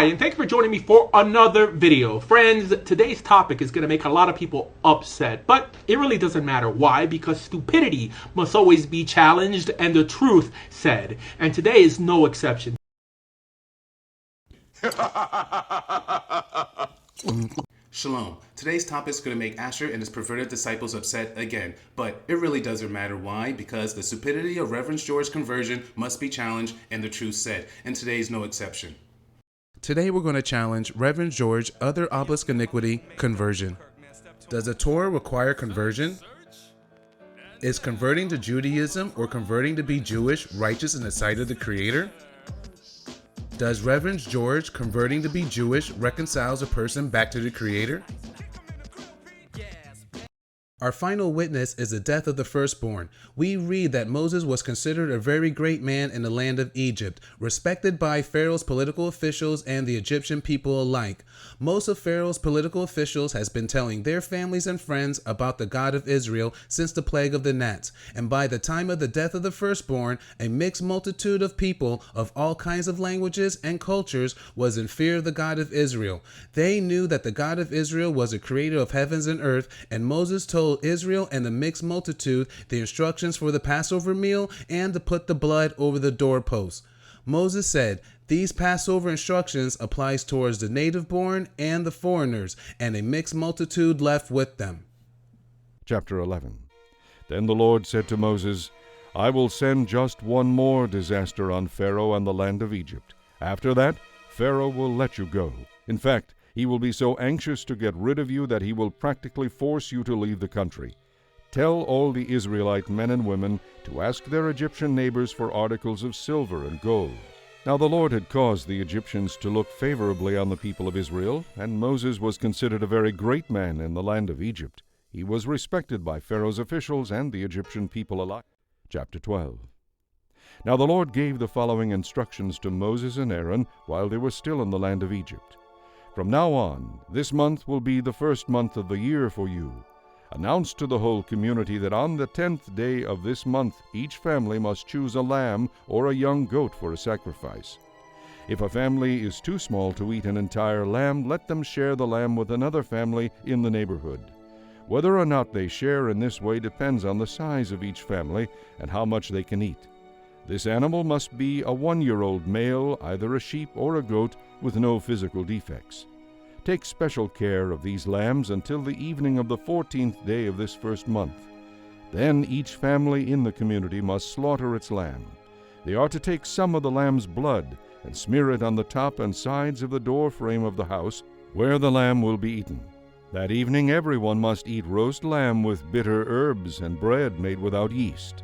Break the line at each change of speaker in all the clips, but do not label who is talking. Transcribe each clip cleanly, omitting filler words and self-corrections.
Hi, and thanks for joining me for another video. Friends, today's topic is going to make a lot of people upset, but it really doesn't matter. Why? Because stupidity must always be challenged and the truth said. And today is no exception.
Shalom. Today's topic is going to make Asher and his perverted disciples upset again, but it really doesn't matter. Why? Because the stupidity of Reverend George's conversion must be challenged and the truth said, and today is no exception.
Today we're going to challenge Reverend George's other obelisk iniquity, conversion. Does the Torah require conversion? Is converting to Judaism or converting to be Jewish righteous in the sight of the Creator? Does Reverend George converting to be Jewish reconciles a person back to the Creator? Our final witness is the death of the firstborn. We read that Moses was considered a very great man in the land of Egypt, respected by Pharaoh's political officials and the Egyptian people alike. Most of Pharaoh's political officials has been telling their families and friends about the God of Israel since the plague of the gnats, and by the time of the death of the firstborn, a mixed multitude of people of all kinds of languages and cultures was in fear of the God of Israel. They knew that the God of Israel was the creator of heavens and earth, and Moses told Israel and the mixed multitude the instructions for the Passover meal and to put the blood over the doorposts. Moses said, these Passover instructions applies towards the native born and the foreigners, and a mixed multitude left with them.
Chapter 11. Then the Lord said to Moses, I will send just one more disaster on Pharaoh and the land of Egypt. After that, Pharaoh will let you go. In fact, he will be so anxious to get rid of you that he will practically force you to leave the country. Tell all the Israelite men and women to ask their Egyptian neighbors for articles of silver and gold. Now the Lord had caused the Egyptians to look favorably on the people of Israel, and Moses was considered a very great man in the land of Egypt. He was respected by Pharaoh's officials and the Egyptian people alike. Chapter 12. Now the Lord gave the following instructions to Moses and Aaron while they were still in the land of Egypt. From now on, this month will be the first month of the year for you. Announce to the whole community that on the 10th day of this month each family must choose a lamb or a young goat for a sacrifice. If a family is too small to eat an entire lamb, let them share the lamb with another family in the neighborhood. Whether or not they share in this way depends on the size of each family and how much they can eat. This animal must be a 1-year-old male, either a sheep or a goat, with no physical defects. Take special care of these lambs until the evening of the 14th day of this first month. Then each family in the community must slaughter its lamb. They are to take some of the lamb's blood and smear it on the top and sides of the door frame of the house where the lamb will be eaten. That evening everyone must eat roast lamb with bitter herbs and bread made without yeast.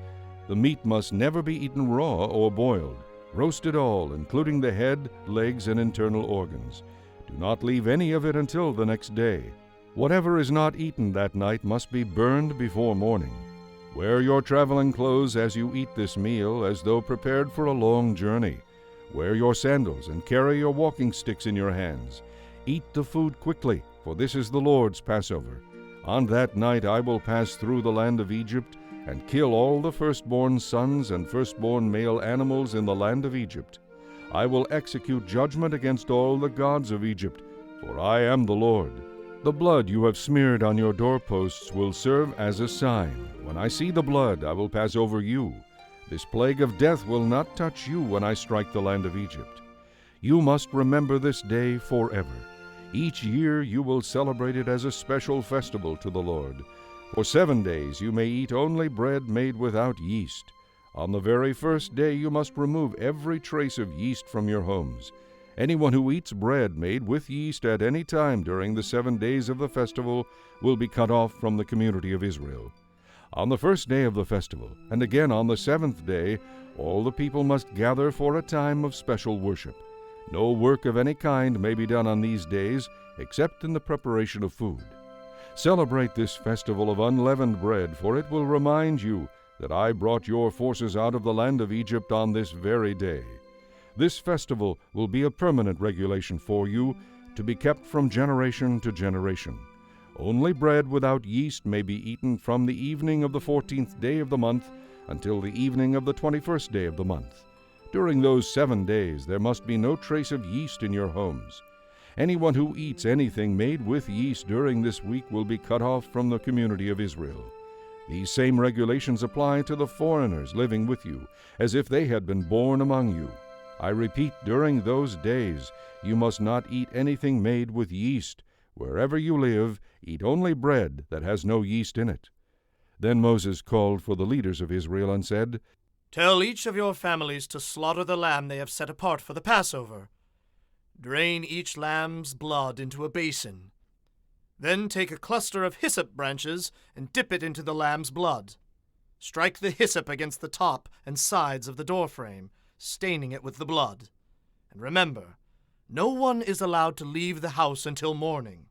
The meat must never be eaten raw or boiled. Roast it all, including the head, legs, and internal organs. Do not leave any of it until the next day. Whatever is not eaten that night must be burned before morning. Wear your traveling clothes as you eat this meal, as though prepared for a long journey. Wear your sandals and carry your walking sticks in your hands. Eat the food quickly, for this is the Lord's Passover. On that night I will pass through the land of Egypt and kill all the firstborn sons and firstborn male animals in the land of Egypt. I will execute judgment against all the gods of Egypt, for I am the Lord. The blood you have smeared on your doorposts will serve as a sign. When I see the blood, I will pass over you. This plague of death will not touch you when I strike the land of Egypt. You must remember this day forever. Each year you will celebrate it as a special festival to the Lord. For 7 days you may eat only bread made without yeast. On the very first day you must remove every trace of yeast from your homes. Anyone who eats bread made with yeast at any time during the 7 days of the festival will be cut off from the community of Israel. On the first day of the festival, and again on the 7th day, all the people must gather for a time of special worship. No work of any kind may be done on these days, except in the preparation of food. Celebrate this festival of unleavened bread, for it will remind you that I brought your forces out of the land of Egypt on this very day. This festival will be a permanent regulation for you, to be kept from generation to generation. Only bread without yeast may be eaten from the evening of the 14th day of the month until the evening of the 21st day of the month. During those 7 days there must be no trace of yeast in your homes. Anyone who eats anything made with yeast during this week will be cut off from the community of Israel. These same regulations apply to the foreigners living with you, as if they had been born among you. I repeat, during those days you must not eat anything made with yeast. Wherever you live, eat only bread that has no yeast in it." Then Moses called for the leaders of Israel and said,
"Tell each of your families to slaughter the lamb they have set apart for the Passover. Drain each lamb's blood into a basin. Then take a cluster of hyssop branches and dip it into the lamb's blood. Strike the hyssop against the top and sides of the doorframe, staining it with the blood. And remember, no one is allowed to leave the house until morning,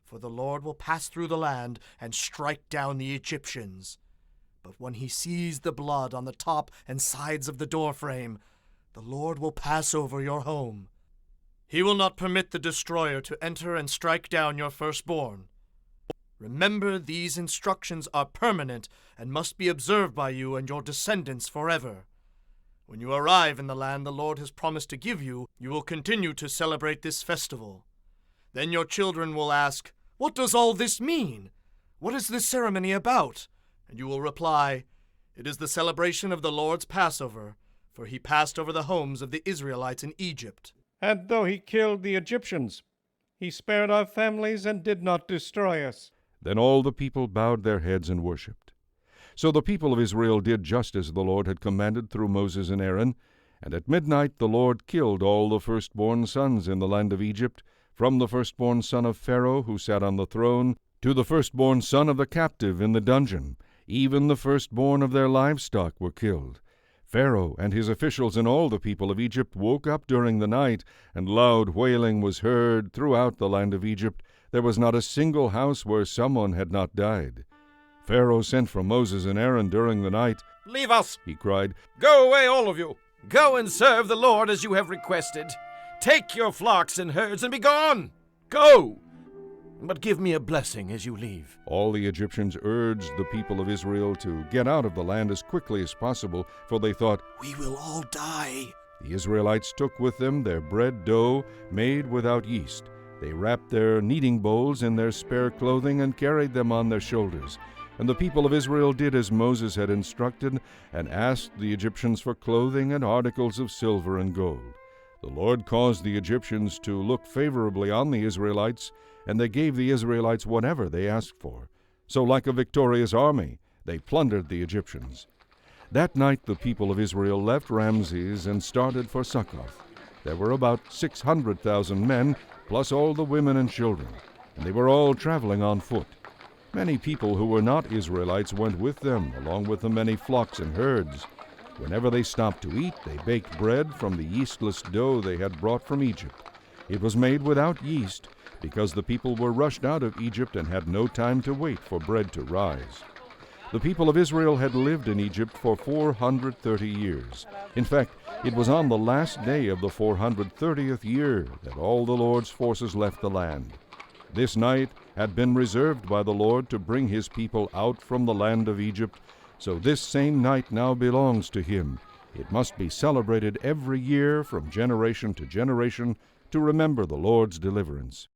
for the Lord will pass through the land and strike down the Egyptians. But when he sees the blood on the top and sides of the doorframe, the Lord will pass over your home. He will not permit the destroyer to enter and strike down your firstborn. Remember, these instructions are permanent and must be observed by you and your descendants forever. When you arrive in the land the Lord has promised to give you, you will continue to celebrate this festival. Then your children will ask, 'What does all this mean? What is this ceremony about?' And you will reply, 'It is the celebration of the Lord's Passover, for he passed over the homes of the Israelites in Egypt.'
And though he killed the Egyptians, he spared our families and did not destroy us."
Then all the people bowed their heads and worshipped. So the people of Israel did just as the Lord had commanded through Moses and Aaron, and at midnight the Lord killed all the firstborn sons in the land of Egypt, from the firstborn son of Pharaoh who sat on the throne, to the firstborn son of the captive in the dungeon. Even the firstborn of their livestock were killed. Pharaoh and his officials and all the people of Egypt woke up during the night, and loud wailing was heard throughout the land of Egypt. There was not a single house where someone had not died. Pharaoh sent for Moses and Aaron during the night.
"Leave us!"
He cried.
"Go away, all of you! Go and serve the Lord as you have requested. Take your flocks and herds and be gone! Go! But give me a blessing as you leave."
All the Egyptians urged the people of Israel to get out of the land as quickly as possible, for they thought,
"We will all die."
The Israelites took with them their bread dough made without yeast. They wrapped their kneading bowls in their spare clothing and carried them on their shoulders. And the people of Israel did as Moses had instructed, and asked the Egyptians for clothing and articles of silver and gold. The Lord caused the Egyptians to look favorably on the Israelites, and they gave the Israelites whatever they asked for. So like a victorious army, they plundered the Egyptians. That night the people of Israel left Ramses and started for Succoth. There were about 600,000 men, plus all the women and children, and they were all traveling on foot. Many people who were not Israelites went with them, along with the many flocks and herds. Whenever they stopped to eat, they baked bread from the yeastless dough they had brought from Egypt. It was made without yeast, because the people were rushed out of Egypt and had no time to wait for bread to rise. The people of Israel had lived in Egypt for 430 years. In fact, it was on the last day of the 430th year that all the Lord's forces left the land. This night had been reserved by the Lord to bring his people out from the land of Egypt, so this same night now belongs to him. It must be celebrated every year from generation to generation to remember the Lord's deliverance.